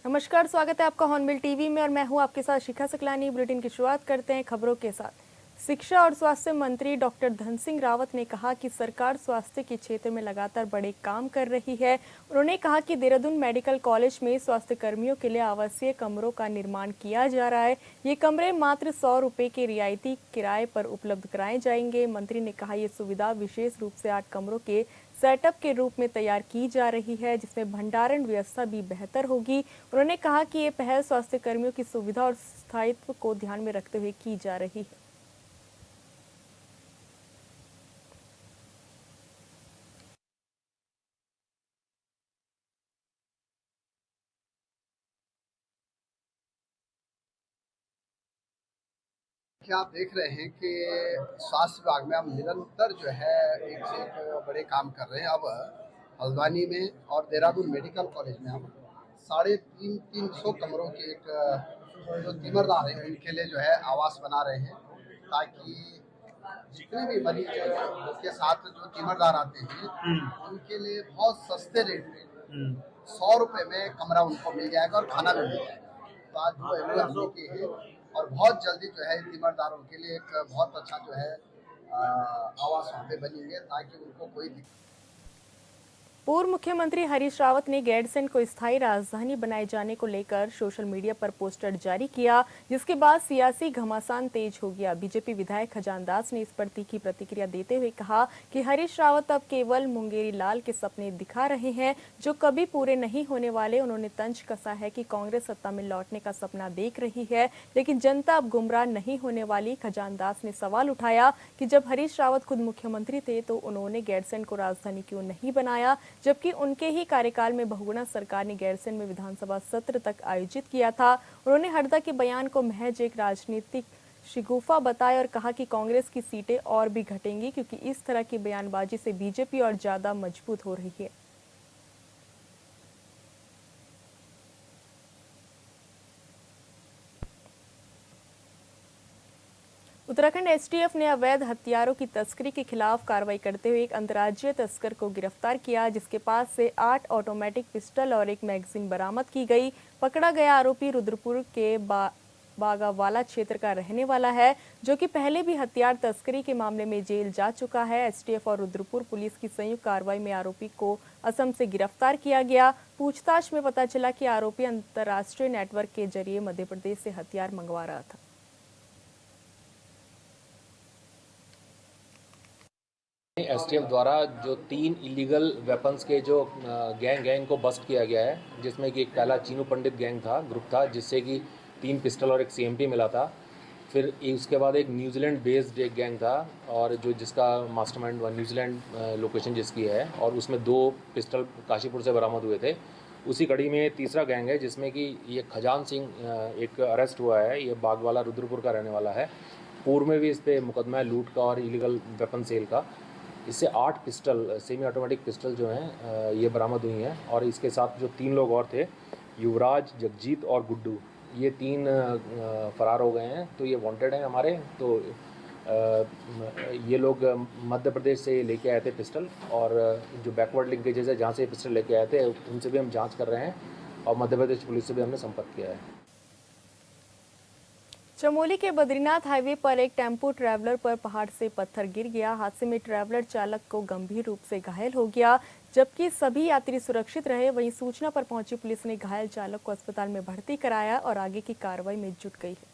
नमस्कार, स्वागत है आपका हॉर्नबिल टीवी में और मैं हूं आपके साथ शिखा सकलानी। बुलेटिन की शुरुआत करते हैं खबरों के साथ। शिक्षा और स्वास्थ्य मंत्री डॉक्टर धन सिंह रावत ने कहा कि सरकार स्वास्थ्य के क्षेत्र में लगातार बड़े काम कर रही है। उन्होंने कहा कि देहरादून मेडिकल कॉलेज में स्वास्थ्य कर्मियों के लिए आवासीय कमरों का निर्माण किया जा रहा है। ये कमरे मात्र 100 रुपये के रियायती किराए पर उपलब्ध कराए जाएंगे। मंत्री ने कहा, ये सुविधा विशेष रूप से 8 कमरों के सेटअप के रूप में तैयार की जा रही है, जिसमें भंडारण व्यवस्था भी बेहतर होगी। उन्होंने कहा कि ये पहल स्वास्थ्य कर्मियों की सुविधा और स्थायित्व को ध्यान में रखते हुए की जा रही है। क्या आप देख रहे हैं कि स्वास्थ्य विभाग में हम निरंतर जो है एक से एक बड़े काम कर रहे हैं। अब हल्द्वानी में और देहरादून मेडिकल कॉलेज में हम 350 कमरों के एक जो तीमरदार हैं उनके लिए जो है आवास बना रहे हैं, ताकि जितने भी मरीज के साथ जो तीमरदार आते हैं उनके लिए बहुत सस्ते रेट में 100 रुपये में कमरा उनको मिल जाएगा और खाना भी मिल जाएगा। तो आज वो एमओयू हमने किए हैं और बहुत जल्दी जो है तीमरदारों के लिए एक बहुत अच्छा जो है आवास वहाँ पे बनेंगे, ताकि उनको कोई दिक्कत। पूर्व मुख्यमंत्री हरीश रावत ने गैरसैंण को स्थायी राजधानी बनाए जाने को लेकर सोशल मीडिया पर पोस्टर जारी किया, जिसके बाद सियासी घमासान तेज हो गया। बीजेपी विधायक खजान दास ने इस पर तीखी प्रतिक्रिया देते हुए कहा कि हरीश रावत अब केवल मुंगेरी लाल के सपने दिखा रहे हैं, जो कभी पूरे नहीं होने वाले। उन्होंने तंज कसा है कि कांग्रेस सत्ता में लौटने का सपना देख रही है, लेकिन जनता अब गुमराह नहीं होने वाली। खजान दास ने सवाल उठाया कि जब हरीश रावत खुद मुख्यमंत्री थे तो उन्होंने गैरसैंण को राजधानी क्यों नहीं बनाया, जबकि उनके ही कार्यकाल में बहुगुणा सरकार ने गैरसैंण में विधानसभा सत्र तक आयोजित किया था। उन्होंने हरदा के बयान को महज एक राजनीतिक शिगुफा बताया और कहा कि कांग्रेस की सीटें और भी घटेंगी, क्योंकि इस तरह की बयानबाजी से बीजेपी और ज्यादा मजबूत हो रही है। उत्तराखंड एसटीएफ ने अवैध हथियारों की तस्करी के खिलाफ कार्रवाई करते हुए एक अंतर्राज्यीय तस्कर को गिरफ्तार किया, जिसके पास से 8 ऑटोमेटिक पिस्टल और एक मैगजीन बरामद की गई। पकड़ा गया आरोपी रुद्रपुर के बागावाला क्षेत्र का रहने वाला है, जो कि पहले भी हथियार तस्करी के मामले में जेल जा चुका है। एसटीएफ और रुद्रपुर पुलिस की संयुक्त कार्रवाई में आरोपी को असम से गिरफ्तार किया गया। पूछताछ में पता चला कि आरोपी अंतर्राष्ट्रीय नेटवर्क के जरिए मध्य प्रदेश से हथियार मंगवा रहा था। एसटीएफ द्वारा जो 3 इलीगल वेपन्स के जो गैंग को बस्ट किया गया है, जिसमें कि एक पहला चीनू पंडित गैंग था, ग्रुप था, जिससे कि 3 पिस्टल और एक सीएमपी मिला था। फिर उसके बाद एक न्यूजीलैंड बेस्ड एक गैंग था, और जो जिसका मास्टरमाइंड न्यूजीलैंड लोकेशन जिसकी है, और उसमें 2 पिस्टल काशीपुर से बरामद हुए थे। उसी कड़ी में तीसरा गैंग है, जिसमें कि ये खजान सिंह एक अरेस्ट हुआ है। ये बागवाला रुद्रपुर का रहने वाला है। पूर्व में भी इस पर मुकदमा है लूट का और इलीगल वेपन सेल का। इससे 8 पिस्टल सेमी ऑटोमेटिक पिस्टल जो हैं ये बरामद हुई हैं, और इसके साथ जो 3 लोग और थे, युवराज, जगजीत और गुड्डू, ये 3 फरार हो गए हैं। तो ये वांटेड हैं हमारे। तो ये लोग मध्य प्रदेश से लेके आए थे पिस्टल, और जो बैकवर्ड लिंकेजेस है जहाँ से पिस्टल लेके आए थे उनसे भी हम जांच कर रहे हैं, और मध्य प्रदेश पुलिस से भी हमने संपर्क किया है। चमोली के बद्रीनाथ हाईवे पर एक टेम्पो ट्रैवलर पर पहाड़ से पत्थर गिर गया। हादसे में ट्रैवलर चालक को गंभीर रूप से घायल हो गया, जबकि सभी यात्री सुरक्षित रहे। वहीं सूचना पर पहुंची पुलिस ने घायल चालक को अस्पताल में भर्ती कराया और आगे की कार्रवाई में जुट गई है।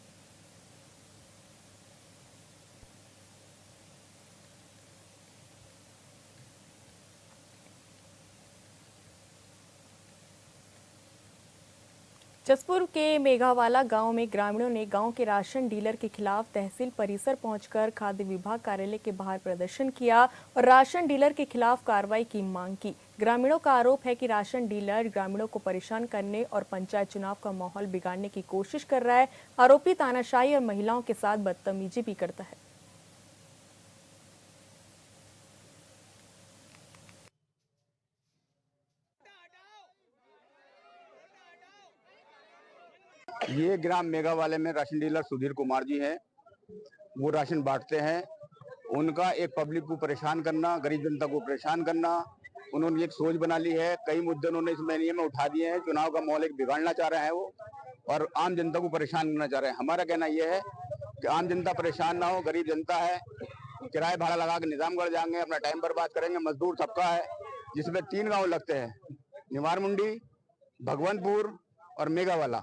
जसपुर के मेघावाला गांव में ग्रामीणों ने गांव के राशन डीलर के खिलाफ तहसील परिसर पहुंचकर खाद्य विभाग कार्यालय के बाहर प्रदर्शन किया और राशन डीलर के खिलाफ कार्रवाई की मांग की। ग्रामीणों का आरोप है कि राशन डीलर ग्रामीणों को परेशान करने और पंचायत चुनाव का माहौल बिगाड़ने की कोशिश कर रहा है। आरोपी तानाशाही और महिलाओं के साथ बदतमीजी भी करता है। ये ग्राम मेघावाले में राशन डीलर सुधीर कुमार जी हैं। वो राशन बांटते हैं। उनका एक पब्लिक को परेशान करना, गरीब जनता को परेशान करना उन्होंने एक सोच बना ली है। कई मुद्दे उन्होंने इस महीने में उठा दिए हैं। चुनाव का माहौल एक बिगाड़ना चाह रहे हैं वो, और आम जनता को परेशान करना चाह रहे हैं। हमारा कहना यह है कि आम जनता परेशान ना हो। गरीब जनता है, किराए भाड़ा लगा के निजामगढ़ जाएंगे, अपना टाइम बर्बाद करेंगे। मजदूर तबका है जिसमें 3 गांव लगते हैं, निवार मुंडी, भगवंतपुर और मेघावाला।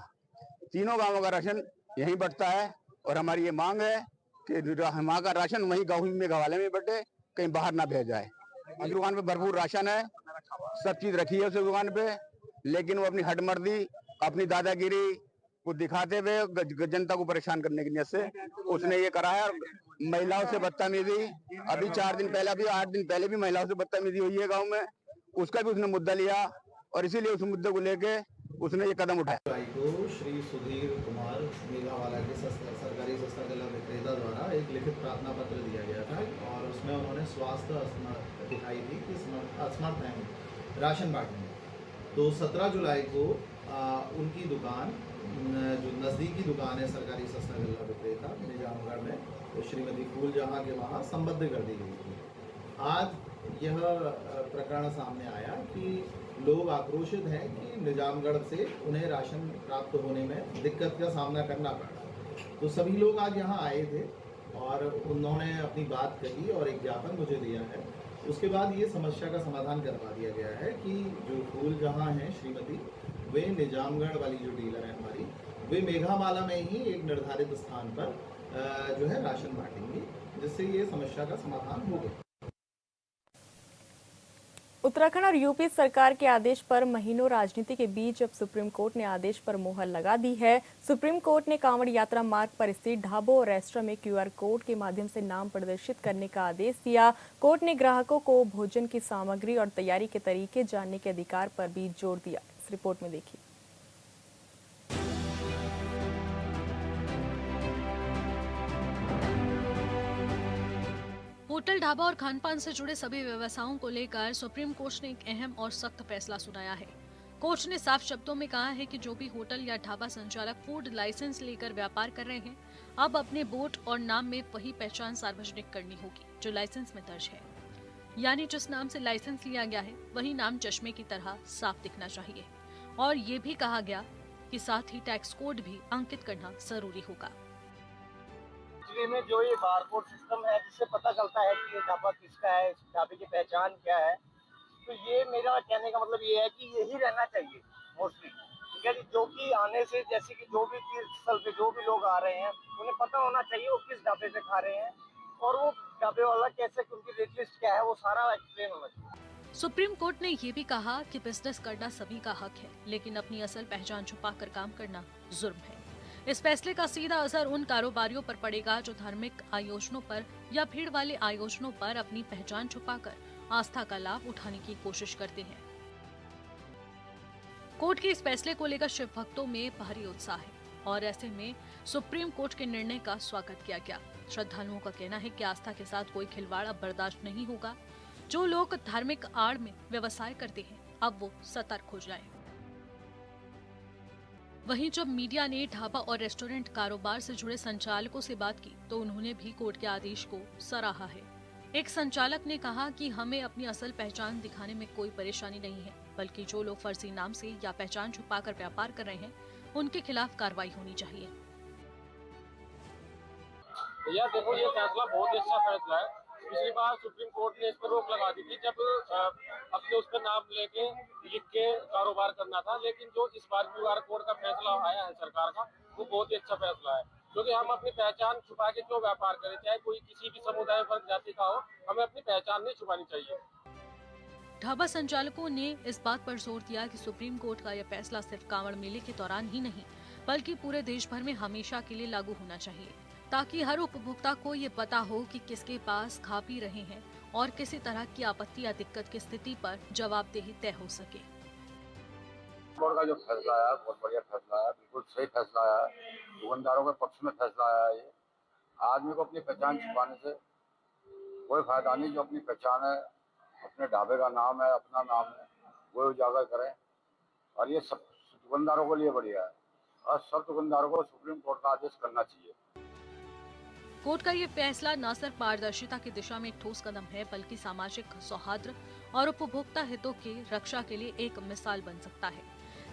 तीनों गांवों का राशन यहीं बंटता है, और हमारी ये मांग है कि वहाँ का राशन वहीं गाँव में मेघावाले में बटे, कहीं बाहर ना भेजा जाए। उस दुकान पे भरपूर राशन है, सब चीज रखी है उस दुकान पे, लेकिन वो अपनी हठमर्दी, अपनी दादागिरी को दिखाते हुए जनता को परेशान करने की नीयत से उसने ये करा है। महिलाओं से बदतमीजी, अभी 4 दिन पहले, अभी 8 दिन पहले भी महिलाओं से बदतमीजी हुई है गाँव में, उसका भी उसने मुद्दा लिया, और इसीलिए उस मुद्दे को लेके उसने ये कदम उठाया। को श्री सुधीर कुमार मेघावाला के सरकारी सस्ता गल्ला विक्रेता द्वारा एक लिखित प्रार्थना पत्र दिया गया था, और उसमें उन्होंने स्वास्थ्य दिखाई थी कि असमर्थ हैं राशन बांटने में। तो 17 जुलाई को उनकी दुकान, जो नज़दीकी दुकान है सरकारी सस्ता गल्ला विक्रेता निजामगढ़ में, तो श्रीमती फूलजहाँ के वहाँ संबद्ध कर दी गई थी। आज यह प्रकरण सामने आया कि लोग आक्रोशित हैं कि निजामगढ़ से उन्हें राशन प्राप्त होने में दिक्कत का सामना करना पड़ा। तो सभी लोग आज यहाँ आए थे और उन्होंने अपनी बात कही और एक ज्ञापन मुझे दिया है। उसके बाद ये समस्या का समाधान करवा दिया गया है कि जो फूलजहाँ हैं श्रीमती, वे निजामगढ़ वाली जो डीलर है हमारी, वे मेघावाला में ही एक निर्धारित स्थान पर जो है राशन बांटेंगी, जिससे ये समस्या का समाधान हो गया। उत्तराखंड और यूपी सरकार के आदेश पर महीनों राजनीति के बीच अब सुप्रीम कोर्ट ने आदेश पर मोहर लगा दी है। सुप्रीम कोर्ट ने कांवड़ यात्रा मार्ग पर स्थित ढाबों और रेस्टोरेंट में QR कोड के माध्यम से नाम प्रदर्शित करने का आदेश दिया। कोर्ट ने ग्राहकों को भोजन की सामग्री और तैयारी के तरीके जानने के अधिकार पर भी जोर दिया। इस रिपोर्ट में देखिए। होटल, ढाबा और खानपान से जुड़े सभी व्यवसायों को लेकर सुप्रीम कोर्ट ने एक अहम और सख्त फैसला सुनाया है। कोर्ट ने साफ शब्दों में कहा है कि जो भी होटल या ढाबा संचालक फूड लाइसेंस लेकर व्यापार कर रहे हैं, अब अपने बोर्ड और नाम में वही पहचान सार्वजनिक करनी होगी जो लाइसेंस में दर्ज है। यानी जिस नाम से लाइसेंस लिया गया है वही नाम चश्मे की तरह साफ दिखना चाहिए। और ये भी कहा गया कि साथ ही टैक्स कोड भी अंकित करना जरूरी होगा। में जो ये बारकोड सिस्टम है, जिससे पता चलता है कि ये ढाबा किसका है, इस ढाबे की पहचान क्या है, तो ये मेरा कहने का मतलब ये है कि यही रहना चाहिए मोस्टली। ठीक है जी, जो कि आने से, जैसे कि जो भी तीर्थ स्थल पे जो भी लोग आ रहे हैं, उन्हें पता होना चाहिए वो किस ढाबे पे खा रहे हैं, और वो ढाबे वाला कैसे, उनकी रेट लिस्ट क्या है, वो सारा एक्सप्लेन होना चाहिए। सुप्रीम कोर्ट ने ये भी कहा कि बिजनेस करना सभी का हक है, लेकिन अपनी असल पहचान छुपाकर काम करना जुर्म है। इस फैसले का सीधा असर उन कारोबारियों पर पड़ेगा जो धार्मिक आयोजनों पर या भीड़ वाले आयोजनों पर अपनी पहचान छुपाकर आस्था का लाभ उठाने की कोशिश करते हैं। कोर्ट के इस फैसले को लेकर शिव भक्तों में भारी उत्साह है, और ऐसे में सुप्रीम कोर्ट के निर्णय का स्वागत किया गया। श्रद्धालुओं का कहना है कि आस्था के साथ कोई खिलवाड़ अब बर्दाश्त नहीं होगा। जो लोग धार्मिक आड़ में व्यवसाय करते हैं, अब वो सतर्क हो जाएं। वहीं जब मीडिया ने ढाबा और रेस्टोरेंट कारोबार से जुड़े संचालकों से बात की, तो उन्होंने भी कोर्ट के आदेश को सराहा है। एक संचालक ने कहा कि हमें अपनी असल पहचान दिखाने में कोई परेशानी नहीं है, बल्कि जो लोग फर्जी नाम से या पहचान छुपाकर व्यापार कर रहे हैं, उनके खिलाफ कार्रवाई होनी चाहिए। भैया देखो, ये फैसला बहुत ही अच्छा फैसला है। पिछली बार सुप्रीम कोर्ट ने इस पर रोक लगा दी थी जब अपने उस पर नाम लेके लिख के कारोबार करना था, लेकिन जो इस बार QR कोड का फैसला आया है सरकार का, वो बहुत ही अच्छा फैसला है, क्योंकि हम अपनी पहचान छुपा के क्यों व्यापार करें, चाहे कोई किसी भी समुदाय वर्ग जाति का हो, हमें अपनी पहचान नहीं छुपानी चाहिए। ढाबा संचालकों ने इस बात पर जोर दिया कि सुप्रीम कोर्ट का यह फैसला सिर्फ कांवड़ मेले के दौरान ही नहीं, बल्कि पूरे देश भर में हमेशा के लिए लागू होना चाहिए, ताकि हर उपभोक्ता को ये पता हो कि किसके पास खा पी रहे हैं और किसी तरह की आपत्ति या दिक्कत की स्थिति पर जवाबदेही तय हो सके। बोर्ड का जो फैसला आया बहुत बढ़िया फैसला है, बिल्कुल सही फैसला आया है। दुकानदारों के पक्ष में फैसला आया है। ये आदमी को अपनी पहचान छिपाने से कोई फायदा नहीं। जो अपनी पहचान है, अपने ढाबे का नाम है, अपना नाम है, वो उजागर करें, और ये सब दुकानदारों के लिए बढ़िया है, और सब दुकानदारों को सुप्रीम कोर्ट का आदेश करना चाहिए। कोर्ट का ये फैसला न सिर्फ पारदर्शिता की दिशा में एक ठोस कदम है, बल्कि सामाजिक सौहार्द और उपभोक्ता हितों की रक्षा के लिए एक मिसाल बन सकता है।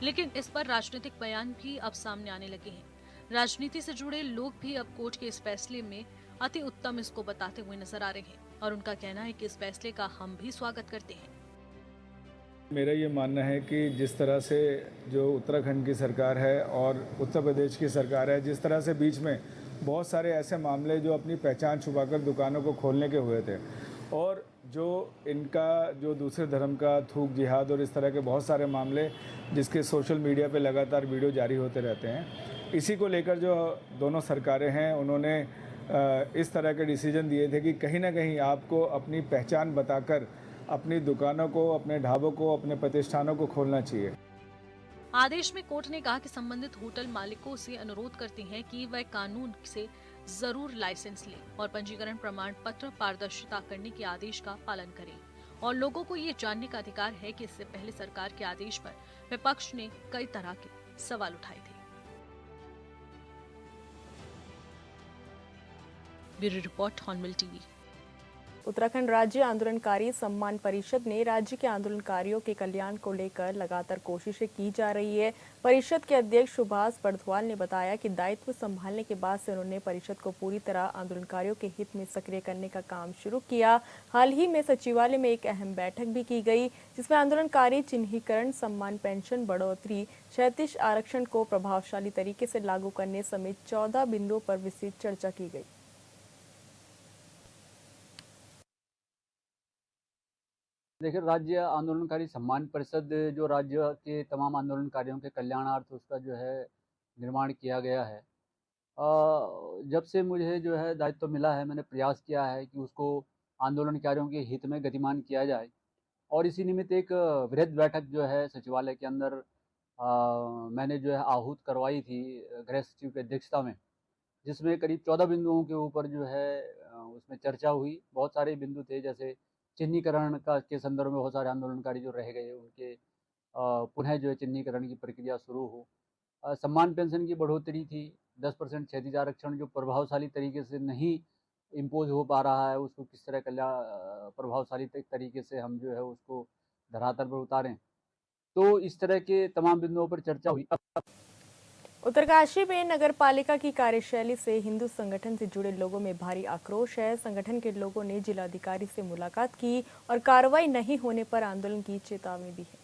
लेकिन इस पर राजनीतिक बयान भी अब सामने आने लगे हैं। राजनीति से जुड़े लोग भी अब कोर्ट के इस फैसले में अति उत्तम इसको बताते हुए नजर आ रहे हैं और उनका कहना है कि इस फैसले का हम भी स्वागत करते हैं। मेरा ये मानना है कि जिस तरह से जो उत्तराखंड की सरकार है और उत्तर प्रदेश की सरकार है, जिस तरह से बीच में बहुत सारे ऐसे मामले जो अपनी पहचान छुपाकर दुकानों को खोलने के हुए थे, और जो इनका जो दूसरे धर्म का थूक जिहाद और इस तरह के बहुत सारे मामले जिसके सोशल मीडिया पे लगातार वीडियो जारी होते रहते हैं, इसी को लेकर जो दोनों सरकारें हैं उन्होंने इस तरह के डिसीजन दिए थे कि कहीं ना कहीं आपको अपनी पहचान बताकर अपनी दुकानों को, अपने ढाबों को, अपने प्रतिष्ठानों को खोलना चाहिए। आदेश में कोर्ट ने कहा कि संबंधित होटल मालिकों से अनुरोध करते हैं कि वह कानून से जरूर लाइसेंस लें और पंजीकरण प्रमाण पत्र पारदर्शिता करने के आदेश का पालन करें। और लोगों को ये जानने का अधिकार है कि इससे पहले सरकार के आदेश पर विपक्ष ने कई तरह के सवाल उठाए थे। Bureau report, hornbill TV. Uttarakhand राज्य आंदोलनकारी सम्मान परिषद ने राज्य के आंदोलनकारियों के कल्याण को लेकर लगातार कोशिशें की जा रही है। परिषद के अध्यक्ष सुभाष बर्दवाल ने बताया कि दायित्व संभालने के बाद से उन्होंने परिषद को पूरी तरह आंदोलनकारियों के हित में सक्रिय करने का काम शुरू किया। हाल ही में सचिवालय में एक अहम बैठक भी की गई, जिसमें आंदोलनकारी चिन्हीकरण, सम्मान पेंशन बढ़ोतरी, 36 आरक्षण को प्रभावशाली तरीके से लागू करने समेत 14 बिंदुओं पर विस्तृत चर्चा की गई। देखिए, राज्य आंदोलनकारी सम्मान परिषद जो राज्य के तमाम आंदोलनकारियों के कल्याणार्थ उसका जो है निर्माण किया गया है। जब से मुझे जो है दायित्व मिला है, मैंने प्रयास किया है कि उसको आंदोलनकारियों के हित में गतिमान किया जाए और इसी निमित्त एक वृहद बैठक जो है सचिवालय के अंदर मैंने जो है आहूत करवाई थी गृह सचिव की अध्यक्षता में, जिसमें करीब 14 बिंदुओं के ऊपर जो है उसमें चर्चा हुई। बहुत सारे बिंदु थे, जैसे चिन्हीकरण का के संदर्भ में बहुत सारे आंदोलनकारी जो रह गए उनके पुनः जो है चिन्हीकरण की प्रक्रिया शुरू हो। सम्मान पेंशन की बढ़ोतरी थी, 10% 36 आरक्षण जो प्रभावशाली तरीके से नहीं इम्पोज हो पा रहा है, उसको किस तरह प्रभावशाली तरीके से हम जो है उसको धरातल पर उतारें। तो इस तरह के तमाम बिंदुओं पर चर्चा हुई। उत्तरकाशी में नगर पालिका की कार्यशैली से हिंदू संगठन से जुड़े लोगों में भारी आक्रोश है। संगठन के लोगों ने जिलाधिकारी से मुलाकात की और कार्रवाई नहीं होने पर आंदोलन की चेतावनी दी है।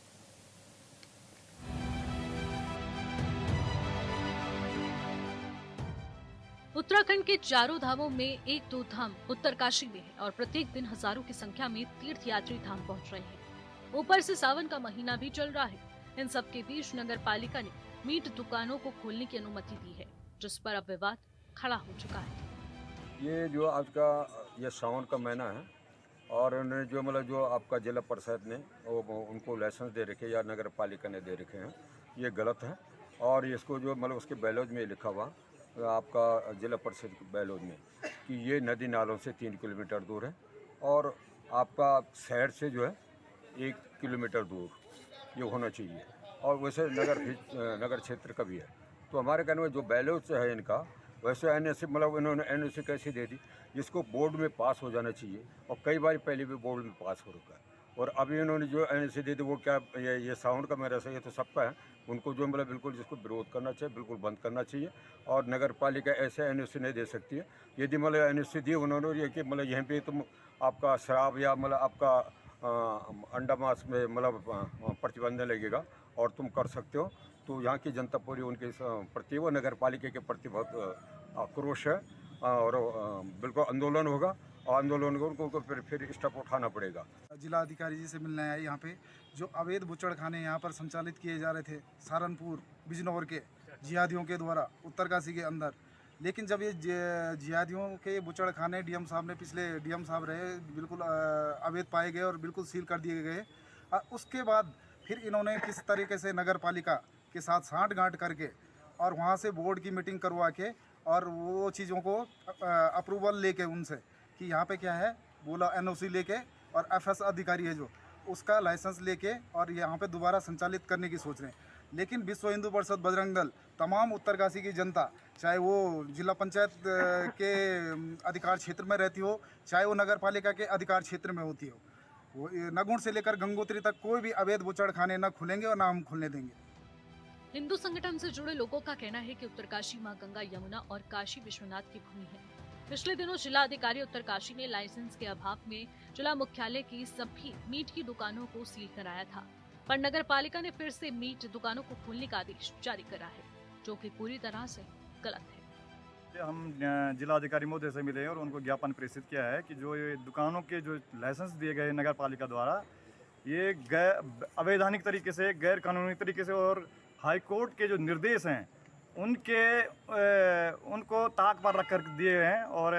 उत्तराखंड के चारों धामों में एक दो धाम उत्तरकाशी में है और प्रत्येक दिन हजारों की संख्या में तीर्थयात्री धाम पहुंच रहे हैं। ऊपर से सावन का महीना भी चल रहा है। इन सब के बीच नगर पालिका ने मीट दुकानों को खोलने की अनुमति दी है, जिस पर अब विवाद खड़ा हो चुका है। ये जो आज का ये सावन का महीना है और उन्होंने जो मतलब जो आपका जिला परिषद ने वो उनको लाइसेंस दे रखे या नगर पालिका ने दे रखे हैं, ये गलत है। और इसको जो मतलब उसके बैलोज में लिखा हुआ आपका जिला परिषद के बैलोज में कि ये नदी नालों से 3 किलोमीटर दूर है और आपका शहर से जो है 1 किलोमीटर दूर ये होना चाहिए और वैसे नगर क्षेत्र का भी है। तो हमारे कहने में जो बैलोज है इनका, वैसे एनओसी मतलब इन्होंने एनओसी कैसी दे दी जिसको बोर्ड में पास हो जाना चाहिए और कई बार पहले भी बोर्ड में पास हो रखा है। और अभी इन्होंने जो एनओसी दे दी वो क्या ये साउंड का मेरा सही है तो सबका है, उनको जो मतलब बिल्कुल जिसको विरोध करना चाहिए बिल्कुल बंद करना चाहिए और नगर पालिका ऐसे एनओसी नहीं दे सकती है। यदि मतलब एनओसी दी उन्होंने ये कि मतलब यहीं पर तुम आपका शराब या मतलब आपका अंडा मांस में मतलब प्रतिबंध लगेगा और तुम कर सकते हो, तो यहाँ की जनता पूरी उनके प्रति व नगर पालिका के प्रति बहुत आक्रोश है और बिल्कुल आंदोलन होगा और आंदोलन को उनको फिर स्टेप उठाना पड़ेगा। जिला अधिकारी जी से मिलने आए। यहाँ पे जो अवैध बुचड़खाने यहाँ पर संचालित किए जा रहे थे सहारनपुर बिजनौर के जिहादियों के द्वारा उत्तरकाशी के अंदर, लेकिन जब ये जिहादियों के बुचड़खाने डीएम साहब ने, पिछले डीएम साहब रहे, बिल्कुल अवैध पाए गए और बिल्कुल सील कर दिए गए। उसके बाद फिर इन्होंने किस तरीके से नगर पालिका के साथ साँठ-गाँठ करके और वहाँ से बोर्ड की मीटिंग करवा के और वो चीज़ों को अप्रूवल लेके उनसे कि यहाँ पे क्या है बोला एनओसी लेके और एफएस अधिकारी है जो उसका लाइसेंस लेके और यहाँ पे दोबारा संचालित करने की सोच रहे हैं। लेकिन विश्व हिंदू परिषद बजरंग दल तमाम उत्तरकाशी की जनता, चाहे वो जिला पंचायत के अधिकार क्षेत्र में रहती हो, चाहे वो नगर पालिका के अधिकार क्षेत्र में होती हो, वो नगुण से लेकर गंगोत्री तक कोई भी अवैध बुचड़ खाने न खुलेंगे और ना हम खुलने देंगे। हिंदू संगठन से जुड़े लोगों का कहना है कि उत्तरकाशी मां गंगा, यमुना और काशी विश्वनाथ की भूमि है। पिछले दिनों जिला अधिकारी उत्तरकाशी ने लाइसेंस के अभाव में जिला मुख्यालय की सभी मीट की दुकानों को सील कराया था, पर नगर पालिका ने फिर से मीट दुकानों को खोलने का आदेश जारी करा है, जो कि पूरी तरह से गलत है। हम जिला अधिकारी महोदय से मिले और उनको ज्ञापन प्रेषित किया है कि जो ये दुकानों के जो लाइसेंस दिए गए नगर पालिका द्वारा, ये अवैधानिक तरीके से, गैर कानूनी तरीके से और हाई कोर्ट के जो निर्देश हैं उनको ताक पर रख कर दिए हैं। और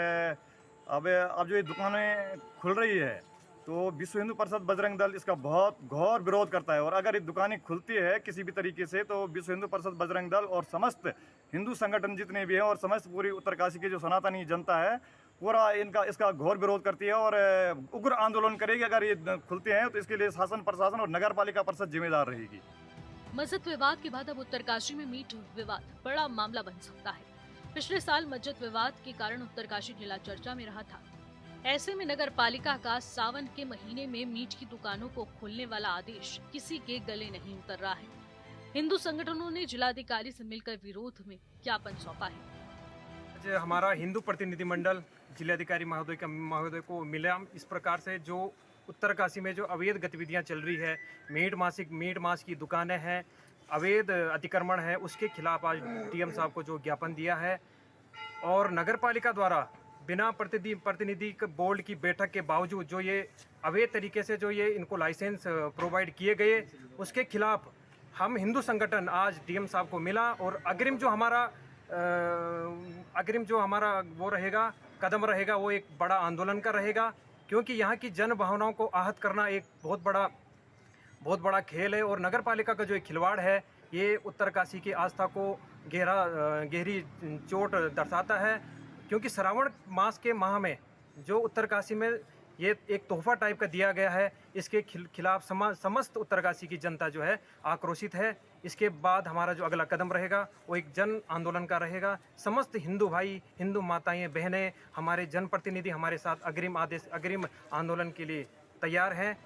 अब जो ये दुकानें खुल रही है तो विश्व हिंदू परिषद बजरंग दल इसका बहुत घोर विरोध करता है। और अगर ये दुकानें खुलती है किसी भी तरीके से तो विश्व हिंदू परिषद बजरंग दल और समस्त हिंदू संगठन जितने भी हैं और समस्त पूरी उत्तरकाशी की जो सनातनी जनता है पूरा इसका घोर विरोध करती है और उग्र आंदोलन करेगी। अगर ये खुलते हैं तो इसके लिए शासन प्रशासन और नगर पालिका परिषद जिम्मेदार रहेगी। मस्जिद विवाद के बाद अब उत्तरकाशी में मीट विवाद बड़ा मामला बन सकता है। पिछले साल मस्जिद विवाद के कारण उत्तरकाशी जिला चर्चा में रहा था। ऐसे में नगर पालिका का सावन के महीने में मीट की दुकानों को खोलने वाला आदेश किसी के गले नहीं उतर रहा है। हिंदू संगठनों ने जिलाधिकारी से मिलकर विरोध में ज्ञापन सौंपा है। हमारा हिंदू प्रतिनिधिमंडल जिलाधिकारी महोदय को मिला इस प्रकार से जो उत्तरकाशी में जो अवैध गतिविधियां चल रही है, मीट मांस की दुकानें हैं, अवैध अतिक्रमण है, उसके खिलाफ आज डीएम साहब को जो ज्ञापन दिया है। और नगर पालिका द्वारा बिना प्रतिनिधि बोर्ड की बैठक के बावजूद जो ये अवैध तरीके से जो ये इनको लाइसेंस प्रोवाइड किए गए, उसके खिलाफ हम हिंदू संगठन आज डीएम साहब को मिला और अग्रिम जो हमारा वो रहेगा कदम रहेगा वो एक बड़ा आंदोलन का रहेगा, क्योंकि यहाँ की जन भावनाओं को आहत करना एक बहुत बड़ा खेल है। और नगर पालिका का जो एक खिलवाड़ है ये उत्तरकाशी की आस्था को गहरी चोट दर्शाता है, क्योंकि श्रावण मास के माह में जो उत्तरकाशी में ये एक तोहफा टाइप का दिया गया है, इसके खिलाफ समस्त उत्तरकाशी की जनता जो है आक्रोशित है। इसके बाद हमारा जो अगला कदम रहेगा वो एक जन आंदोलन का रहेगा। समस्त हिंदू भाई, हिंदू माताएं, बहनें, हमारे जनप्रतिनिधि हमारे साथ अग्रिम आंदोलन के लिए तैयार हैं।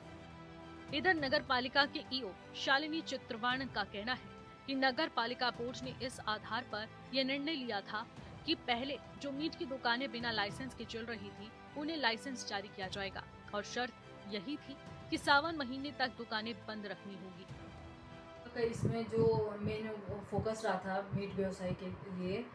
इधर नगर पालिका के ईओ शालिनी चित्रवाण का कहना है कि नगर पालिका बोर्ड ने इस आधार पर यह निर्णय लिया था कि पहले जो मीट की दुकानें बिना लाइसेंस के चल रही थी उन्हें लाइसेंस जारी किया जाएगा और शर्त यही थी कि सावन महीने तक दुकानें बंद रखनी होगी। इसमें जो मेन फोकस रहा था मीट व्यवसाय के लिए,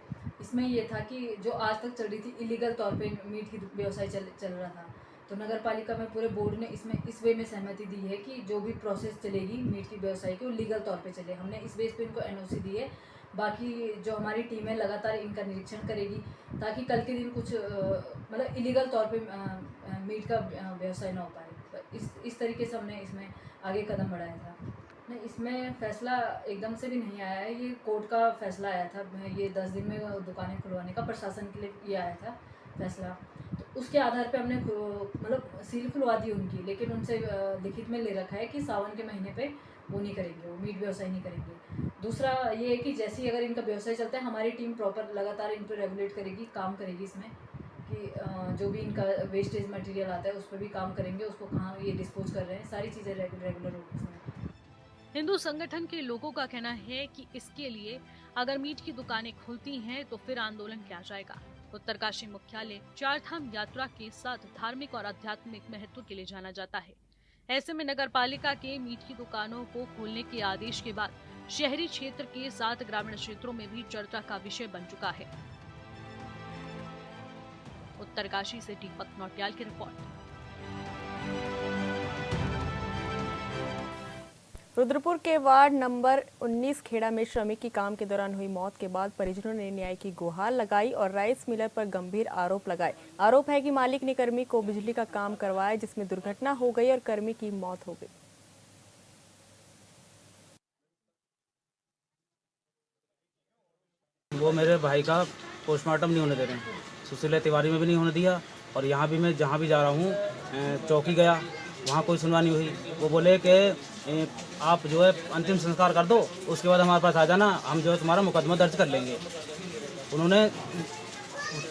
इसमें ये था कि जो आज तक चल रही थी इलीगल तौर पे मीट की व्यवसाय चल रहा था, तो नगर पालिका में पूरे बोर्ड ने इसमें इस वे में सहमति दी है कि जो भी प्रोसेस चलेगी मीट की व्यवसाय की वो लीगल तौर पे चले। हमने इस बेस पे इनको एनओसी दी है। बाकी जो हमारी टीम है लगातार इनका निरीक्षण करेगी ताकि कल के दिन कुछ मतलब इलीगल तौर पे मीट का व्यवसाय ना हो पाए। तो इस तरीके से हमने इसमें आगे कदम बढ़ाया था। नहीं, इसमें फैसला एकदम से भी नहीं आया है, ये कोर्ट का फैसला आया था। ये 10 दिन में दुकानें खुलवाने का प्रशासन के लिए ये आया था फैसला, तो उसके आधार पे हमने मतलब सील खुलवा दी उनकी, लेकिन उनसे लिखित में ले रखा है कि सावन के महीने पे वो नहीं करेंगे, वो मीट व्यवसाय नहीं करेंगे। दूसरा ये है कि जैसे ही अगर इनका व्यवसाय चलता है हमारी टीम प्रॉपर लगातार इन पर रेगुलेट करेगी, काम करेगी इसमें कि जो भी इनका वेस्टेज मटेरियल आता है उस पर भी काम करेंगे, उसको कहाँ ये डिस्पोज कर रहे हैं, सारी चीज़ें रेगुलर होगी इसमें। हिंदू संगठन के लोगों का कहना है कि इसके लिए अगर मीट की दुकानें खुलती हैं तो फिर आंदोलन किया जाएगा। उत्तरकाशी मुख्यालय चारधाम यात्रा के साथ धार्मिक और आध्यात्मिक महत्व के लिए जाना जाता है। ऐसे में नगर पालिका के मीट की दुकानों को खोलने के आदेश के बाद शहरी क्षेत्र के साथ ग्रामीण क्षेत्रों में भी चर्चा का विषय बन चुका है। उत्तरकाशी से दीपक नौटियाल की रिपोर्ट। रुद्रपुर के वार्ड नंबर 19 खेड़ा में श्रमिक की काम के दौरान हुई मौत के बाद परिजनों ने न्याय की गुहार लगाई और राइस मिलर पर गंभीर आरोप लगाए। आरोप है कि मालिक ने कर्मी को बिजली का काम करवाया जिसमें दुर्घटना हो गई और कर्मी की मौत हो गई। वो मेरे भाई का पोस्टमार्टम नहीं होने दे रहे हैं, सुशीला तिवारी में भी नहीं होने दिया और यहाँ भी मैं जहाँ भी जा रहा हूँ चौकी गया वहाँ कोई सुनवाई नहीं हुई। वो बोले कि आप जो है अंतिम संस्कार कर दो, उसके बाद हमारे पास आ जाना, हम जो है तुम्हारा मुकदमा दर्ज कर लेंगे। उन्होंने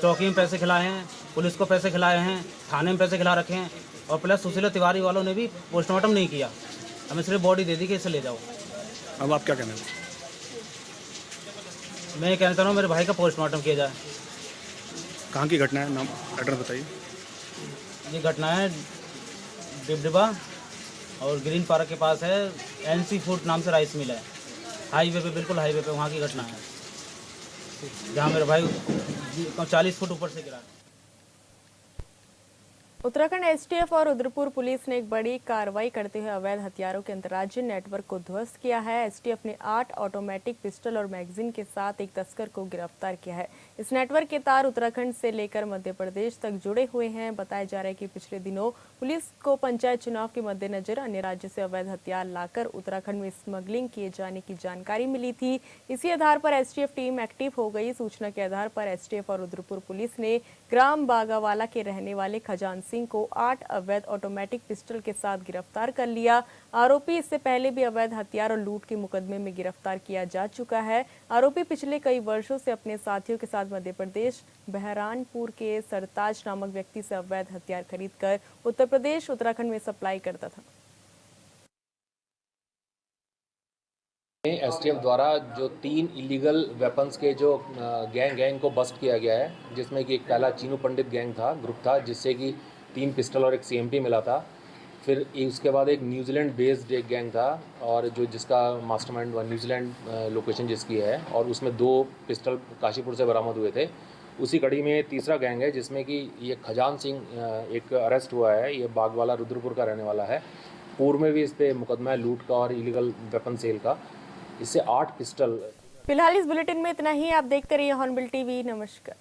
चौकी में पैसे खिलाए हैं, पुलिस को पैसे खिलाए हैं, थाने में पैसे खिला रखे हैं, और प्लस सुशीला तिवारी वालों ने भी पोस्टमार्टम नहीं किया, हमें सिर्फ बॉडी दे दी कि इसे ले जाओ। अब आप क्या कहना है? मैं ये कहना चाह रहा हूँ मेरे भाई का पोस्टमार्टम किया जाए। कहाँ की घटना है, नाम एड्रेस बताइए। ये घटना है डिबडिबा और ग्रीन पार्क के पास है, NC फूड नाम से राइस मिल है, हाईवे पे, बिल्कुल हाईवे पे वहाँ की घटना है, जहाँ मेरा भाई 40 फुट ऊपर से गिरा। उत्तराखंड STF और रुद्रपुर पुलिस ने एक बड़ी कार्रवाई करते हुए अवैध हथियारों के अंतर्राज्यीय नेटवर्क को ध्वस्त किया है। STF ने 8 ऑटोमेटिक पिस्टल और मैगजीन के साथ एक तस्कर को गिरफ्तार किया है। इस नेटवर्क के तार उत्तराखंड से लेकर मध्य प्रदेश तक जुड़े हुए हैं। बताया जा रहा है कि पिछले दिनों पुलिस को पंचायत चुनाव के मद्देनजर अन्य राज्य से अवैध हथियार लाकर उत्तराखंड में स्मगलिंग किए जाने की जानकारी मिली थी। इसी आधार पर STF टीम एक्टिव हो गई। सूचना के आधार पर STF और रुद्रपुर पुलिस ने ग्राम बागावाला के रहने वाले खजान सिंह को 8 अवैध ऑटोमेटिक पिस्टल के साथ गिरफ्तार कर लिया। आरोपी इससे पहले भी अवैध हथियार और लूट के मुकदमे में गिरफ्तार किया जा चुका है। आरोपी पिछले कई वर्षों से अपने साथियों के साथ मध्य प्रदेश बहरानपुर के सरताज नामक व्यक्ति से अवैध हथियार खरीदकर उत्तर प्रदेश उत्तराखंड में सप्लाई करता था। STF द्वारा जो 3 इलीगल वेपन्स के जो गैंग को बस्ट किया गया है, जिसमें कि एक पहला चीनू पंडित गैंग था, ग्रुप था, जिससे कि 3 पिस्टल और एक CMP मिला था। फिर उसके बाद एक न्यूजीलैंड बेस्ड एक गैंग था, और जो जिसका मास्टरमाइंड न्यूजीलैंड लोकेशन जिसकी है, और उसमें 2 पिस्टल काशीपुर से बरामद हुए थे। उसी कड़ी में तीसरा गैंग है जिसमें कि ये खजान सिंह एक अरेस्ट हुआ है। ये बागवाला रुद्रपुर का रहने वाला है। पूर्व में भी इस पर मुकदमा है लूट का और इलीगल वेपन सेल का। इससे 8 पिस्टल। फिलहाल इस बुलेटिन में इतना ही। आप देखते रहिए हॉर्नबिल TV। नमस्कार।